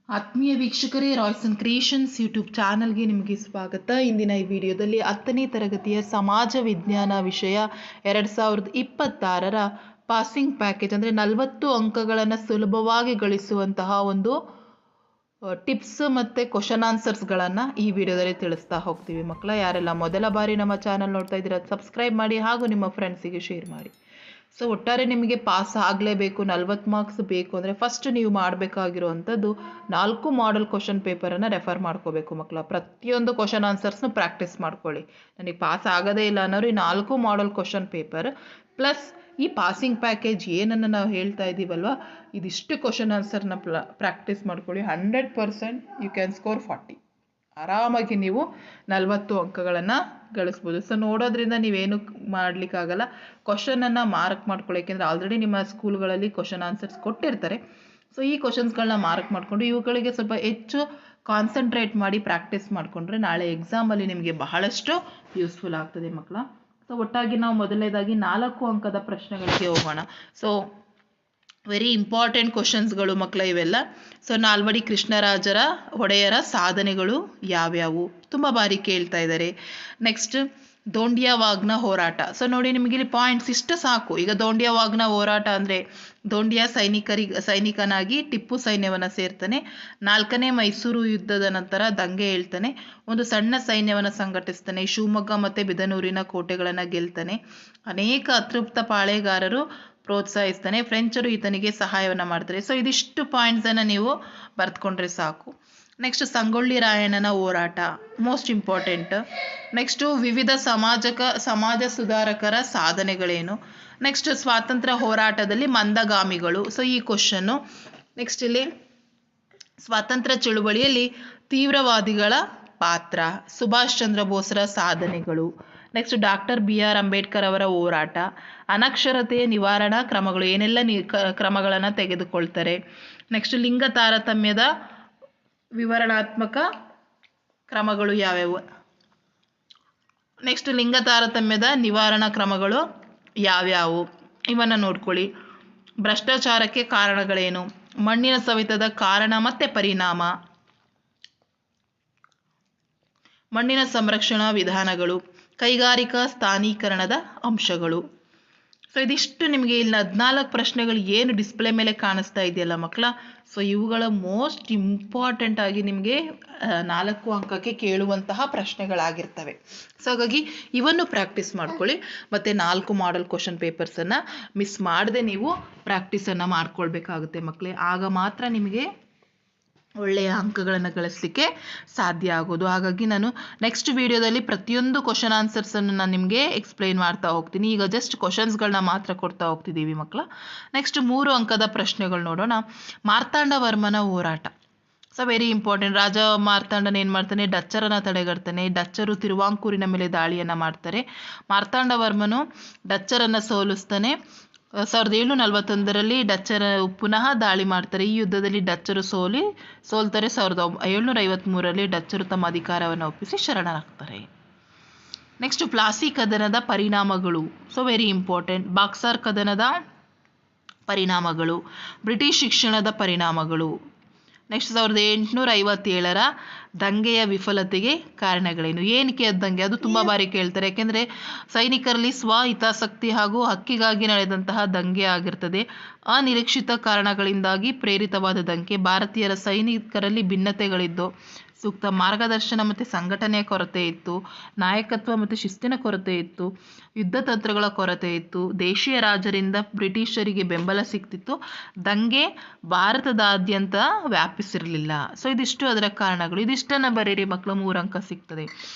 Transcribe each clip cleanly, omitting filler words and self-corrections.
ಆತ್ಮೀಯ ವೀಕ್ಷಕರೇ, Royson creations YouTube ಚಾನಲ್ಗೆ ನಿಮಗೆ ಸ್ವಾಗತ. ಇಂದಿನ ಈ ವಿಡಿಯೋದಲ್ಲಿ 10ನೇ ತರಗತಿಯ ಸಮಾಜ ವಿಜ್ಞಾನ ವಿಷಯ 2026ರ ಪಾಸಿಂಗ್ ಪ್ಯಾಕೇಜ್ ಅಂದರೆ 40 ಅಂಕಗಳನ್ನು ಸುಲಭವಾಗಿ ಗಳಿಸುವಂತಹ ಒಂದು ಟಿಪ್ಸ್ ಮತ್ತು ಕ್ವಶನ್ ಆನ್ಸರ್ಸ್ಗಳನ್ನು ಈ ವಿಡಿಯೋದಲ್ಲಿ ತಿಳಿಸ್ತಾ ಹೋಗ್ತೀವಿ. ಮಕ್ಕಳ, ಯಾರೆಲ್ಲ ಮೊದಲ ಬಾರಿ ನಮ್ಮ ಚಾನಲ್ ನೋಡ್ತಾ ಇದ್ದೀರಾ ಸಬ್ಸ್ಕ್ರೈಬ್ ಮಾಡಿ ಹಾಗೂ ನಿಮ್ಮ ಫ್ರೆಂಡ್ಸಿಗೆ ಶೇರ್ ಮಾಡಿ. ಸೊ ಒಟ್ಟಾರೆ ನಿಮಗೆ ಪಾಸ್ ಆಗಲೇಬೇಕು, 40 ಮಾರ್ಕ್ಸ್ ಬೇಕು ಅಂದರೆ ಫಸ್ಟ್ ನೀವು ಮಾಡಬೇಕಾಗಿರುವಂಥದ್ದು 4 ಮಾಡೆಲ್ ಕ್ವಶನ್ ಪೇಪರನ್ನು ರೆಫರ್ ಮಾಡ್ಕೋಬೇಕು ಮಕ್ಕಳ. ಪ್ರತಿಯೊಂದು ಕ್ವಶನ್ ಆನ್ಸರ್ಸ್ನು ಪ್ರಾಕ್ಟೀಸ್ ಮಾಡ್ಕೊಳ್ಳಿ. ನನಗೆ ಪಾಸ್ ಆಗೋದೇ ಇಲ್ಲ ಅನ್ನೋರು ಈ 4 ಮಾಡೆಲ್ ಕ್ವಶನ್ ಪೇಪರ್ ಪ್ಲಸ್ ಈ ಪಾಸಿಂಗ್ ಪ್ಯಾಕೇಜ್ ಏನನ್ನು ನಾವು ಹೇಳ್ತಾ ಇದ್ದೀವಲ್ವ, ಇದಿಷ್ಟು ಕ್ವಶನ್ ಆನ್ಸರ್ನ ಪ್ರಾಕ್ಟೀಸ್ ಮಾಡ್ಕೊಳ್ಳಿ. 100% ಯು ಕ್ಯಾನ್ ಸ್ಕೋರ್ 40. ಆರಾಮಾಗಿ ನೀವು 40 ಅಂಕಗಳನ್ನು ಗಳಿಸ್ಬೋದು. ಸೊ ನೋಡೋದ್ರಿಂದ ನೀವೇನು ಮಾಡಲಿಕ್ಕಾಗಲ್ಲ, ಕ್ವಶನನ್ನು ಮಾರ್ಕ್ ಮಾಡ್ಕೊಳ್ಳಿ. ಯಾಕೆಂದರೆ ಆಲ್ರೆಡಿ ನಿಮ್ಮ ಸ್ಕೂಲ್ಗಳಲ್ಲಿ ಕ್ವಶನ್ ಆನ್ಸರ್ಸ್ ಕೊಟ್ಟಿರ್ತಾರೆ. ಸೊ ಈ ಕ್ವಶನ್ಸ್ಗಳನ್ನ ಮಾರ್ಕ್ ಮಾಡಿಕೊಂಡು ಇವುಗಳಿಗೆ ಸ್ವಲ್ಪ ಹೆಚ್ಚು ಕಾನ್ಸಂಟ್ರೇಟ್ ಮಾಡಿ ಪ್ರಾಕ್ಟೀಸ್ ಮಾಡಿಕೊಂಡ್ರೆ ನಾಳೆ ಎಕ್ಸಾಮಲ್ಲಿ ನಿಮಗೆ ಬಹಳಷ್ಟು ಯೂಸ್ಫುಲ್ ಆಗ್ತದೆ ಮಕ್ಕಳ. ಸೊ ಒಟ್ಟಾಗಿ ನಾವು ಮೊದಲನೇದಾಗಿ 4 ಅಂಕದ ಪ್ರಶ್ನೆಗಳಿಗೆ ಹೋಗೋಣ. ಸೊ ವೆರಿ ಇಂಪಾರ್ಟೆಂಟ್ ಕ್ವಶನ್ಸ್ಗಳು ಮಕ್ಕಳ ಇವೆಲ್ಲ. ಸೊ ನಾಲ್ವಡಿ ಕೃಷ್ಣರಾಜರ ಒಡೆಯರ ಸಾಧನೆಗಳು ಯಾವ್ಯಾವು ತುಂಬ ಬಾರಿ ಕೇಳ್ತಾ ಇದ್ದಾರೆ. ನೆಕ್ಸ್ಟ್ ದೋಂಡಿಯಾವಾಗ್ನ ಹೋರಾಟ. ಸೊ ನೋಡಿ, ನಿಮಗೆ ಇಲ್ಲಿ ಪಾಯಿಂಟ್ಸ್ ಇಷ್ಟು ಸಾಕು. ಈಗ ದೋಂಡಿಯಾವಾಗ್ನ ಹೋರಾಟ ಅಂದರೆ ದೋಂಡಿಯಾ ಸೈನಿಕನಾಗಿ ಟಿಪ್ಪು ಸೈನ್ಯವನ್ನು ಸೇರ್ತಾನೆ. 4ನೇ ಮೈಸೂರು ಯುದ್ಧದ ನಂತರ ದಂಗೆ ಹೇಳ್ತಾನೆ. ಒಂದು ಸಣ್ಣ ಸೈನ್ಯವನ್ನು ಸಂಘಟಿಸ್ತಾನೆ. ಶಿವಮೊಗ್ಗ ಮತ್ತು ಬಿದನೂರಿನ ಕೋಟೆಗಳನ್ನು ಗೆಲ್ತಾನೆ. ಅನೇಕ ಅತೃಪ್ತ ಪಾಳೆಗಾರರು ಪ್ರೋತ್ಸಾಹಿಸ್ತಾನೆ. ಫ್ರೆಂಚರು ಈತನಿಗೆ ಸಹಾಯವನ್ನು ಮಾಡ್ತಾರೆ. ಸೊ ಇದಿಷ್ಟು ಪಾಯಿಂಟ್ಸನ್ನು ನೀವು ಬರೆದುಕೊಂಡ್ರೆ ಸಾಕು. ನೆಕ್ಸ್ಟ್ ಸಂಗೊಳ್ಳಿ ರಾಯಣ್ಣನ ಹೋರಾಟ ಮೋಸ್ಟ್ ಇಂಪಾರ್ಟೆಂಟ್. ನೆಕ್ಸ್ಟು ವಿವಿಧ ಸಮಾಜ ಸುಧಾರಕರ ಸಾಧನೆಗಳೇನು. ನೆಕ್ಸ್ಟ್ ಸ್ವಾತಂತ್ರ್ಯ ಹೋರಾಟದಲ್ಲಿ ಮಂದಗಾಮಿಗಳು. ಸೊ ಈ ಕ್ವಶನ್ನು. ನೆಕ್ಸ್ಟ್ ಇಲ್ಲಿ ಸ್ವಾತಂತ್ರ್ಯ ಚಳುವಳಿಯಲ್ಲಿ ತೀವ್ರವಾದಿಗಳ ಪಾತ್ರ, ಸುಭಾಷ್ ಚಂದ್ರ ಬೋಸ್ರ ಸಾಧನೆಗಳು. ನೆಕ್ಸ್ಟ್ ಡಾಕ್ಟರ್ BR ಅಂಬೇಡ್ಕರ್ ಅವರ ಹೋರಾಟ, ಅನಕ್ಷರತೆಯ ನಿವಾರಣಾ ಕ್ರಮಗಳು, ಏನೆಲ್ಲ ಕ್ರಮಗಳನ್ನು ತೆಗೆದುಕೊಳ್ತಾರೆ. ನೆಕ್ಸ್ಟ್ ಲಿಂಗ ತಾರತಮ್ಯದ ವಿವರಣಾತ್ಮಕ ಕ್ರಮಗಳು ಯಾವ್ಯಾವು. ನೆಕ್ಸ್ಟ್ ಲಿಂಗ ತಾರತಮ್ಯದ ನಿವಾರಣಾ ಕ್ರಮಗಳು ಯಾವ್ಯಾವು ಇವನ್ನು ನೋಡ್ಕೊಳ್ಳಿ. ಭ್ರಷ್ಟಾಚಾರಕ್ಕೆ ಕಾರಣಗಳೇನು, ಮಣ್ಣಿನ ಸವೆತದ ಕಾರಣ ಮತ್ತು ಪರಿಣಾಮ, ಮಣ್ಣಿನ ಸಂರಕ್ಷಣಾ ವಿಧಾನಗಳು, ಕೈಗಾರಿಕಾ ಸ್ಥಾನೀಕರಣದ ಅಂಶಗಳು. ಸೊ ಇದಿಷ್ಟು ನಿಮಗೆ ಇಲ್ಲಿ 14 ಪ್ರಶ್ನೆಗಳು ಏನು ಡಿಸ್ಪ್ಲೇ ಮೇಲೆ ಕಾಣಿಸ್ತಾ ಇದೆಯಲ್ಲ ಮಕ್ಕಳ, ಸೊ ಇವುಗಳ ಮೋಸ್ಟ್ ಇಂಪಾರ್ಟೆಂಟ್ ಆಗಿ ನಿಮಗೆ 4 ಅಂಕಕ್ಕೆ ಕೇಳುವಂತಹ ಪ್ರಶ್ನೆಗಳಾಗಿರ್ತವೆ. ಸೊ ಹಾಗಾಗಿ ಇವನ್ನು ಪ್ರಾಕ್ಟೀಸ್ ಮಾಡ್ಕೊಳ್ಳಿ. ಮತ್ತು 4 ಮಾಡೆಲ್ ಕ್ವಶನ್ ಪೇಪರ್ಸನ್ನು ಮಿಸ್ ಮಾಡದೆ ನೀವು ಪ್ರಾಕ್ಟೀಸನ್ನು ಮಾಡ್ಕೊಳ್ಬೇಕಾಗುತ್ತೆ ಮಕ್ಕಳೇ. ಆಗ ಮಾತ್ರ ನಿಮಗೆ ಒಳ್ಳೆಯ ಅಂಕಗಳನ್ನು ಗಳಿಸಲಿಕ್ಕೆ ಸಾಧ್ಯ ಆಗೋದು. ಹಾಗಾಗಿ ನಾನು ನೆಕ್ಸ್ಟ್ ವಿಡಿಯೋದಲ್ಲಿ ಪ್ರತಿಯೊಂದು ಕ್ವಶನ್ ಆನ್ಸರ್ಸನ್ನು ನಾನು ನಿಮಗೆ ಎಕ್ಸ್ಪ್ಲೈನ್ ಮಾಡ್ತಾ ಹೋಗ್ತೀನಿ. ಈಗ ಜಸ್ಟ್ ಕ್ವಶನ್ಸ್ಗಳನ್ನ ಮಾತ್ರ ಕೊಡ್ತಾ ಹೋಗ್ತಿದ್ದೀವಿ ಮಕ್ಕಳ. ನೆಕ್ಸ್ಟ್ 3 ಅಂಕದ ಪ್ರಶ್ನೆಗಳು ನೋಡೋಣ. ಮಾರ್ತಾಂಡ ವರ್ಮನ ಹೋರಾಟ. So very important. ರಾಜ ಮಾರ್ತಾಂಡನ ಏನು ಮಾಡ್ತಾನೆ, ಡಚ್ಚರನ್ನು ತಡೆಗಟ್ತಾನೆ. ಡಚ್ಚರು ತಿರುವಾಂಕೂರಿನ ಮೇಲೆ ದಾಳಿಯನ್ನು ಮಾಡ್ತಾರೆ. ಮಾರ್ತಾಂಡ ವರ್ಮನು ಡಚ್ಚರನ್ನು ಸೋಲಿಸ್ತಾನೆ. 1741ರಲ್ಲಿ ಡಚ್ಚರ ಪುನಃ ದಾಳಿ ಮಾಡ್ತಾರೆ. ಈ ಯುದ್ಧದಲ್ಲಿ ಡಚ್ಚರು ಸೋಲ್ತಾರೆ. 1753ರಲ್ಲಿ ಡಚ್ಚರು ತಮ್ಮ ಅಧಿಕಾರವನ್ನು ಒಪ್ಪಿಸಿ ಶರಣರಾಗ್ತಾರೆ. ನೆಕ್ಸ್ಟ್ ಪ್ಲಾಸಿ ಕದನದ ಪರಿಣಾಮಗಳು. So very important. ಬಾಕ್ಸಾರ್ ಕದನದ ಪರಿಣಾಮಗಳು, ಬ್ರಿಟಿಷ್ ಶಿಕ್ಷಣದ ಪರಿಣಾಮಗಳು. ನೆಕ್ಸ್ಟ್ 1857ರ ದಂಗೆಯ ವಿಫಲತೆಗೆ ಕಾರಣಗಳೇನು. ಏನಕ್ಕೆ ದಂಗೆ, ಅದು ತುಂಬ ಬಾರಿ ಕೇಳ್ತಾರೆ. ಯಾಕೆಂದರೆ ಸೈನಿಕರಲ್ಲಿ ಹಿತಾಸಕ್ತಿ ಹಾಗೂ ಹಕ್ಕಿಗಾಗಿ ನಡೆದಂತಹ ದಂಗೆ ಆಗಿರ್ತದೆ. ಅನಿರೀಕ್ಷಿತ ಕಾರಣಗಳಿಂದಾಗಿ ಪ್ರೇರಿತವಾದ ದಂಗೆ. ಭಾರತೀಯರ ಸೈನಿಕರಲ್ಲಿ ಭಿನ್ನತೆಗಳಿದ್ದು, ಸೂಕ್ತ ಮಾರ್ಗದರ್ಶನ ಮತ್ತು ಸಂಘಟನೆಯ ಕೊರತೆ ಇತ್ತು. ನಾಯಕತ್ವ ಮತ್ತು ಶಿಸ್ತಿನ ಕೊರತೆ ಇತ್ತು. ಯುದ್ಧ ತಂತ್ರಗಳ ಕೊರತೆ ಇತ್ತು. ದೇಶೀಯ ರಾಜರಿಂದ ಬ್ರಿಟಿಷರಿಗೆ ಬೆಂಬಲ ಸಿಗ್ತಿತ್ತು. ದಂಗೆ ಭಾರತದಾದ್ಯಂತ ವ್ಯಾಪಿಸಿರಲಿಲ್ಲ. ಸೊ ಇದಿಷ್ಟು ಅದರ ಕಾರಣಗಳು. ಇದಿಷ್ಟನ್ನು ಬರೀರಿ ಮಕ್ಕಳು, 3 ಅಂಕ ಸಿಗ್ತದೆ.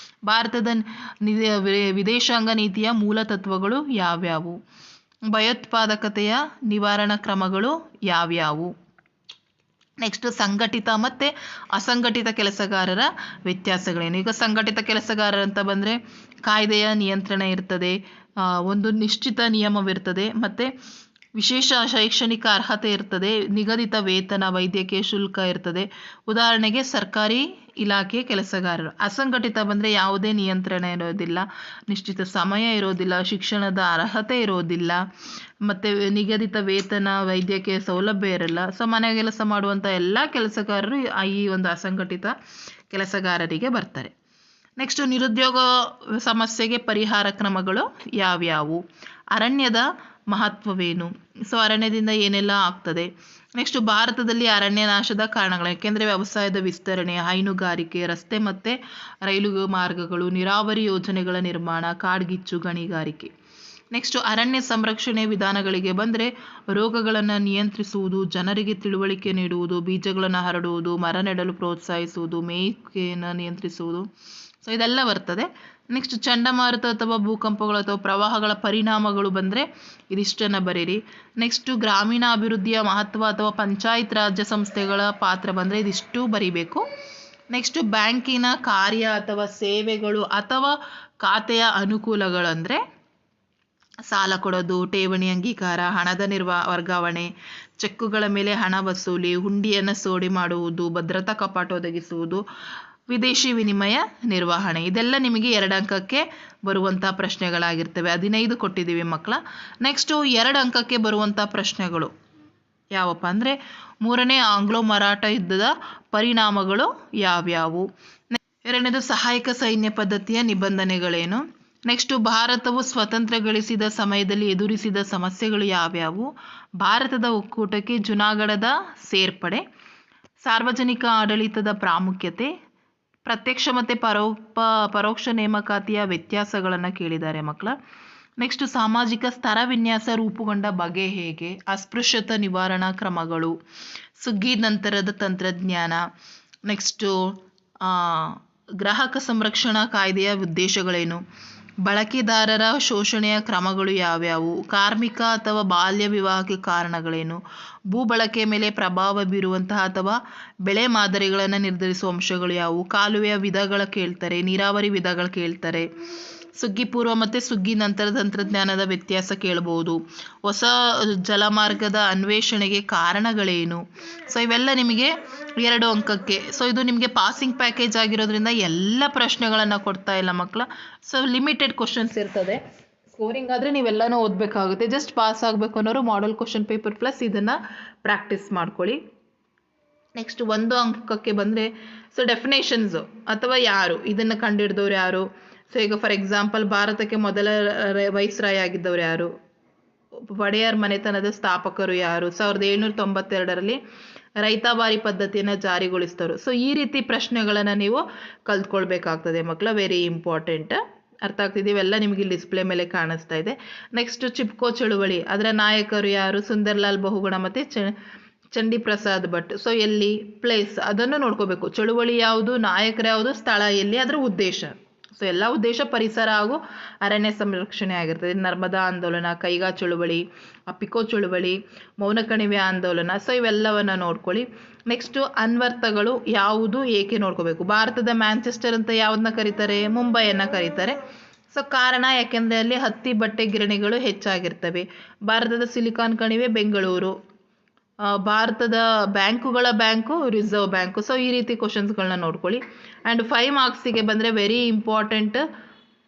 ಭಾರತದ ವಿದೇಶಾಂಗ ನೀತಿಯ ಮೂಲ ತತ್ವಗಳು ಯಾವ್ಯಾವು. ಭಯೋತ್ಪಾದಕತೆಯ ನಿವಾರಣಾ ಕ್ರಮಗಳು ಯಾವ್ಯಾವು. ನೆಕ್ಸ್ಟ್ ಸಂಘಟಿತ ಮತ್ತು ಅಸಂಘಟಿತ ಕೆಲಸಗಾರರ ವ್ಯತ್ಯಾಸಗಳೇನು. ಈಗ ಸಂಘಟಿತ ಕೆಲಸಗಾರರು ಅಂತ ಬಂದರೆ ಕಾಯ್ದೆಯ ನಿಯಂತ್ರಣ ಇರ್ತದೆ, ಒಂದು ನಿಶ್ಚಿತ ನಿಯಮವಿರ್ತದೆ, ಮತ್ತು ವಿಶೇಷ ಶೈಕ್ಷಣಿಕ ಅರ್ಹತೆ ಇರ್ತದೆ, ನಿಗದಿತ ವೇತನ, ವೈದ್ಯಕೀಯ ಶುಲ್ಕ ಇರ್ತದೆ. ಉದಾಹರಣೆಗೆ ಸರ್ಕಾರಿ ಇಲಾಖೆ ಕೆಲಸಗಾರರು. ಅಸಂಘಟಿತ ಬಂದರೆ ಯಾವುದೇ ನಿಯಂತ್ರಣ ಇರೋದಿಲ್ಲ, ನಿಶ್ಚಿತ ಸಮಯ ಇರೋದಿಲ್ಲ, ಶಿಕ್ಷಣದ ಅರ್ಹತೆ ಇರೋದಿಲ್ಲ, ಮತ್ತು ನಿಗದಿತ ವೇತನ, ವೈದ್ಯಕೀಯ ಸೌಲಭ್ಯ ಇರಲ್ಲ. ಸೊ ಮನೆ ಕೆಲಸ ಮಾಡುವಂಥ ಎಲ್ಲ ಕೆಲಸಗಾರರು ಈ ಒಂದು ಅಸಂಘಟಿತ ಕೆಲಸಗಾರರಿಗೆ ಬರ್ತಾರೆ. ನೆಕ್ಸ್ಟು ನಿರುದ್ಯೋಗ ಸಮಸ್ಯೆಗೆ ಪರಿಹಾರ ಕ್ರಮಗಳು ಯಾವ್ಯಾವು, ಅರಣ್ಯದ ಮಹತ್ವವೇನು, ಸೊ ಅರಣ್ಯದಿಂದ ಏನೆಲ್ಲ ಆಗ್ತದೆ. ನೆಕ್ಸ್ಟು ಭಾರತದಲ್ಲಿ ಅರಣ್ಯ ನಾಶದ ಕಾರಣಗಳು, ಯಾಕೆಂದರೆ ವ್ಯವಸಾಯದ ವಿಸ್ತರಣೆ, ಹೈನುಗಾರಿಕೆ, ರಸ್ತೆ ಮತ್ತು ರೈಲು ಮಾರ್ಗಗಳು, ನೀರಾವರಿ ಯೋಜನೆಗಳ ನಿರ್ಮಾಣ, ಕಾಡ್ಗಿಚ್ಚು, ಗಣಿಗಾರಿಕೆ. ನೆಕ್ಸ್ಟು ಅರಣ್ಯ ಸಂರಕ್ಷಣೆ ವಿಧಾನಗಳಿಗೆ ಬಂದರೆ ರೋಗಗಳನ್ನು ನಿಯಂತ್ರಿಸುವುದು, ಜನರಿಗೆ ತಿಳುವಳಿಕೆ ನೀಡುವುದು, ಬೀಜಗಳನ್ನು ಹರಡುವುದು, ಮರ ನೆಡಲು ಪ್ರೋತ್ಸಾಹಿಸುವುದು, ಮೇಕೆಯನ್ನು ನಿಯಂತ್ರಿಸುವುದು, ಸೊ ಇದೆಲ್ಲ ಬರ್ತದೆ. ನೆಕ್ಸ್ಟ್ ಚಂಡಮಾರುತ ಅಥವಾ ಭೂಕಂಪಗಳು ಅಥವಾ ಪ್ರವಾಹಗಳ ಪರಿಣಾಮಗಳು ಬಂದರೆ ಇದಿಷ್ಟನ್ನು ಬರೀರಿ. ನೆಕ್ಸ್ಟು ಗ್ರಾಮೀಣಾಭಿವೃದ್ಧಿಯ ಮಹತ್ವ ಅಥವಾ ಪಂಚಾಯತ್ ರಾಜ್ಯ ಸಂಸ್ಥೆಗಳ ಪಾತ್ರ ಬಂದರೆ ಇದಿಷ್ಟು ಬರೀಬೇಕು. ನೆಕ್ಸ್ಟು ಬ್ಯಾಂಕಿನ ಕಾರ್ಯ ಅಥವಾ ಸೇವೆಗಳು ಅಥವಾ ಖಾತೆಯ ಅನುಕೂಲಗಳಂದರೆ ಸಾಲ ಕೊಡೋದು, ಠೇವಣಿ ಅಂಗೀಕಾರ, ಹಣದ ವರ್ಗಾವಣೆ, ಚೆಕ್ಕುಗಳ ಮೇಲೆ ಹಣ ವಸೂಲಿ, ಹುಂಡಿಯನ್ನು ಸೋಡಿ ಮಾಡುವುದು, ಭದ್ರತಾ ಕಪಾಟ ಒದಗಿಸುವುದು, ವಿದೇಶಿ ವಿನಿಮಯ ನಿರ್ವಹಣೆ. ಇದೆಲ್ಲ ನಿಮಗೆ 2 ಅಂಕಕ್ಕೆ ಬರುವಂಥ ಪ್ರಶ್ನೆಗಳಾಗಿರ್ತವೆ. 15 ಕೊಟ್ಟಿದ್ದೀವಿ ಮಕ್ಕಳ. ನೆಕ್ಸ್ಟು 2 ಅಂಕಕ್ಕೆ ಬರುವಂಥ ಪ್ರಶ್ನೆಗಳು ಯಾವಪ್ಪ ಅಂದರೆ 3ನೇ ಆಂಗ್ಲೋ ಮರಾಠ ಯುದ್ಧದ ಪರಿಣಾಮಗಳು ಯಾವ್ಯಾವು, 2ನೇದು ಸಹಾಯಕ ಸೈನ್ಯ ಪದ್ಧತಿಯ ನಿಬಂಧನೆಗಳೇನು, ನೆಕ್ಸ್ಟು ಭಾರತವು ಸ್ವತಂತ್ರ ಗಳಿಸಿದ ಸಮಯದಲ್ಲಿ ಎದುರಿಸಿದ ಸಮಸ್ಯೆಗಳು ಯಾವ್ಯಾವು, ಭಾರತದ ಒಕ್ಕೂಟಕ್ಕೆ ಜುನಾಗಢದ ಸೇರ್ಪಡೆ, ಸಾರ್ವಜನಿಕ ಆಡಳಿತದ ಪ್ರಾಮುಖ್ಯತೆ, ಪ್ರತ್ಯಕ್ಷ ಮತ್ತು ಪರೋಕ್ಷ ನೇಮಕಾತಿಯ ವ್ಯತ್ಯಾಸಗಳನ್ನು ಕೇಳಿದ್ದಾರೆ ಮಕ್ಕಳ. ನೆಕ್ಸ್ಟು ಸಾಮಾಜಿಕ ಸ್ತರ ವಿನ್ಯಾಸ ರೂಪುಗೊಂಡ ಬಗೆ ಹೇಗೆ, ಅಸ್ಪೃಶ್ಯತಾ ನಿವಾರಣಾ ಕ್ರಮಗಳು, ಸುಗ್ಗಿ ನಂತರದ ತಂತ್ರಜ್ಞಾನ, ನೆಕ್ಸ್ಟು ಗ್ರಾಹಕ ಸಂರಕ್ಷಣಾ ಕಾಯ್ದೆಯ ಉದ್ದೇಶಗಳೇನು, ಬಳಕೆದಾರರ ಶೋಷಣೆಯ ಕ್ರಮಗಳು ಯಾವ್ಯಾವು, ಕಾರ್ಮಿಕ ಅಥವಾ ಬಾಲ್ಯ ವಿವಾಹಕ್ಕೆ ಕಾರಣಗಳೇನು, ಭೂ ಬಳಕೆಯ ಮೇಲೆ ಪ್ರಭಾವ ಬೀರುವಂತಹ ಅಥವಾ ಬೆಳೆ ಮಾದರಿಗಳನ್ನು ನಿರ್ಧರಿಸುವ ಅಂಶಗಳು ಯಾವುವು, ಕಾಲುವೆಯ ವಿಧಗಳು ಕೇಳ್ತಾರೆ, ನೀರಾವರಿ ವಿಧಗಳು ಕೇಳ್ತಾರೆ, ಸುಗ್ಗಿ ಪೂರ್ವ ಮತ್ತು ಸುಗ್ಗಿ ನಂತರದ ತಂತ್ರಜ್ಞಾನದ ವ್ಯತ್ಯಾಸ ಕೇಳಬಹುದು, ಹೊಸ ಜಲಮಾರ್ಗದ ಅನ್ವೇಷಣೆಗೆ ಕಾರಣಗಳೇನು. ಸೊ ಇವೆಲ್ಲ ನಿಮಗೆ 2 ಅಂಕಕ್ಕೆ. ಸೊ ಇದು ನಿಮಗೆ ಪಾಸಿಂಗ್ ಪ್ಯಾಕೇಜ್ ಆಗಿರೋದ್ರಿಂದ ಎಲ್ಲ ಪ್ರಶ್ನೆಗಳನ್ನು ಕೊಡ್ತಾ ಇಲ್ಲ ಮಕ್ಕಳ. ಸೊ ಲಿಮಿಟೆಡ್ ಕ್ವಶನ್ಸ್ ಇರ್ತದೆ. ಸ್ಕೋರಿಂಗ್ ಆದರೆ ನೀವೆಲ್ಲನೂ ಓದಬೇಕಾಗುತ್ತೆ. ಜಸ್ಟ್ ಪಾಸ್ ಆಗಬೇಕು ಅನ್ನೋರು ಮಾಡಲ್ ಕ್ವಶನ್ ಪೇಪರ್ ಪ್ಲಸ್ ಇದನ್ನು ಪ್ರಾಕ್ಟೀಸ್ ಮಾಡ್ಕೊಳ್ಳಿ. ನೆಕ್ಸ್ಟ್ 1 ಅಂಕಕ್ಕೆ ಬಂದರೆ ಸೊ ಡೆಫಿನೇಷನ್ಸು ಅಥವಾ ಯಾರು ಇದನ್ನು ಕಂಡುಹಿಡಿದವ್ರು ಯಾರು. ಸೊ ಈಗ ಫಾರ್ ಎಕ್ಸಾಂಪಲ್ ಭಾರತಕ್ಕೆ ಮೊದಲ ವೈಸ್ರಾಯ್ ಆಗಿದ್ದವ್ರು ಯಾರು, ಒಡೆಯರ್ ಮನೆತನದ ಸ್ಥಾಪಕರು ಯಾರು, 1792ರಲ್ಲಿ ರೈತಬಾರಿ ಪದ್ಧತಿಯನ್ನು ಜಾರಿಗೊಳಿಸಿದವರು. ಸೊ ಈ ರೀತಿ ಪ್ರಶ್ನೆಗಳನ್ನು ನೀವು ಕಲ್ತ್ಕೊಳ್ಬೇಕಾಗ್ತದೆ ಮಕ್ಕಳ. Very important. ಅರ್ಥ ಆಗ್ತಿದ್ದೀವೆಲ್ಲ ನಿಮಗೆ ಡಿಸ್ಪ್ಲೇ ಮೇಲೆ ಕಾಣಿಸ್ತಾ ಇದೆ. ನೆಕ್ಸ್ಟ್ ಚಿಪ್ಕೋ ಚಳುವಳಿ, ಅದರ ನಾಯಕರು ಯಾರು, ಸುಂದರ್ಲಾಲ್ ಬಹುಗುಣ ಮತ್ತು ಚಂಡಿ ಪ್ರಸಾದ್ ಭಟ್. ಸೊ ಎಲ್ಲಿ, ಪ್ಲೇಸ್ ಅದನ್ನು ನೋಡ್ಕೋಬೇಕು. ಚಳುವಳಿ ಯಾವುದು, ನಾಯಕರು ಯಾವುದು, ಸ್ಥಳ ಎಲ್ಲಿ, ಅದರ ಉದ್ದೇಶ. ಸೊ ಎಲ್ಲ ಉದ್ದೇಶ ಪರಿಸರ ಹಾಗೂ ಅರಣ್ಯ ಸಂರಕ್ಷಣೆ ಆಗಿರ್ತದೆ. ನರ್ಮದಾ ಆಂದೋಲನ, ಕೈಗಾ ಚಳುವಳಿ, ಪಿಕೋ ಚಳುವಳಿ, ಮೌನ ಕಣಿವೆ ಆಂದೋಲನ. ಸೊ ಇವೆಲ್ಲವನ್ನು ನೋಡ್ಕೊಳ್ಳಿ. ನೆಕ್ಸ್ಟು ಅನ್ವರ್ಥಗಳು ಯಾವುದು, ಏಕೆ ನೋಡ್ಕೋಬೇಕು. ಭಾರತದ ಮ್ಯಾಂಚೆಸ್ಟರ್ ಅಂತ ಯಾವುದನ್ನ ಕರೀತಾರೆ, ಮುಂಬೈಯನ್ನು ಕರೀತಾರೆ. ಸೊ ಕಾರಣ ಯಾಕೆಂದರೆ ಅಲ್ಲಿ ಹತ್ತಿ ಬಟ್ಟೆ ಗಿರಣಿಗಳು ಹೆಚ್ಚಾಗಿರ್ತವೆ. ಭಾರತದ ಸಿಲಿಕಾನ್ ಕಣಿವೆ ಬೆಂಗಳೂರು. ಭಾರತದ ಬ್ಯಾಂಕುಗಳ ಬ್ಯಾಂಕು ರಿಸರ್ವ್ ಬ್ಯಾಂಕು. ಸೊ ಈ ರೀತಿ ಕ್ವಶನ್ಸ್ಗಳನ್ನ ನೋಡ್ಕೊಳ್ಳಿ. ಆ್ಯಂಡ್ 5 ಮಾರ್ಕ್ಸಿಗೆ ಬಂದರೆ ವೆರಿ ಇಂಪಾರ್ಟೆಂಟ್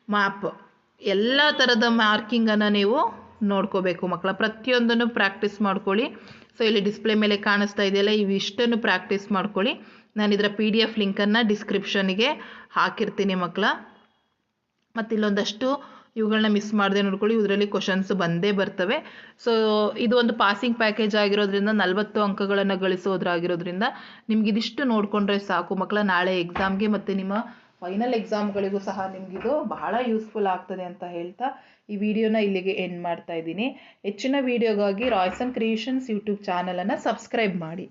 ಮ್ಯಾಪ್. ಎಲ್ಲ ಥರದ ಮಾರ್ಕಿಂಗನ್ನು ನೀವು ನೋಡ್ಕೋಬೇಕು ಮಕ್ಕಳ. ಪ್ರತಿಯೊಂದನ್ನು ಪ್ರಾಕ್ಟೀಸ್ ಮಾಡ್ಕೊಳ್ಳಿ. ಸೊ ಇಲ್ಲಿ ಡಿಸ್ಪ್ಲೇ ಮೇಲೆ ಕಾಣಿಸ್ತಾ ಇದೆಯಲ್ಲ, ಇವಿಷ್ಟನ್ನು ಪ್ರಾಕ್ಟೀಸ್ ಮಾಡ್ಕೊಳ್ಳಿ. ನಾನು ಇದರ PDF ಲಿಂಕನ್ನು ಡಿಸ್ಕ್ರಿಪ್ಷನ್ಗೆ ಹಾಕಿರ್ತೀನಿ ಮಕ್ಕಳ. ಮತ್ತು ಇಲ್ಲೊಂದಷ್ಟು ಇವುಗಳನ್ನ ಮಿಸ್ ಮಾಡದೆ ನೋಡ್ಕೊಳ್ಳಿ. ಇದರಲ್ಲಿ ಕ್ವಶನ್ಸ್ ಬಂದೇ ಬರ್ತವೆ. ಸೊ ಇದು ಒಂದು ಪಾಸಿಂಗ್ ಪ್ಯಾಕೇಜ್ ಆಗಿರೋದ್ರಿಂದ 40 ಅಂಕಗಳನ್ನು ಗಳಿಸೋದ್ರಾಗಿರೋದ್ರಿಂದ ನಿಮ್ಗೆ ಇದಿಷ್ಟು ನೋಡಿಕೊಂಡ್ರೆ ಸಾಕು ಮಕ್ಕಳ. ನಾಳೆ ಎಕ್ಸಾಮ್ಗೆ ಮತ್ತು ನಿಮ್ಮ ಫೈನಲ್ ಎಕ್ಸಾಮ್ಗಳಿಗೂ ಸಹ ನಿಮಗಿದು ಬಹಳ ಯೂಸ್ಫುಲ್ ಆಗ್ತದೆ ಅಂತ ಹೇಳ್ತಾ ಈ ವಿಡಿಯೋನ ಇಲ್ಲಿಗೆ ಎಂಡ್ ಮಾಡ್ತಾ ಇದ್ದೀನಿ. ಹೆಚ್ಚಿನ ವಿಡಿಯೋಗಾಗಿ ರಾಯ್ಸನ್ ಕ್ರಿಯೇಷನ್ಸ್ ಯೂಟ್ಯೂಬ್ ಚಾನಲನ್ನು ಸಬ್ಸ್ಕ್ರೈಬ್ ಮಾಡಿ.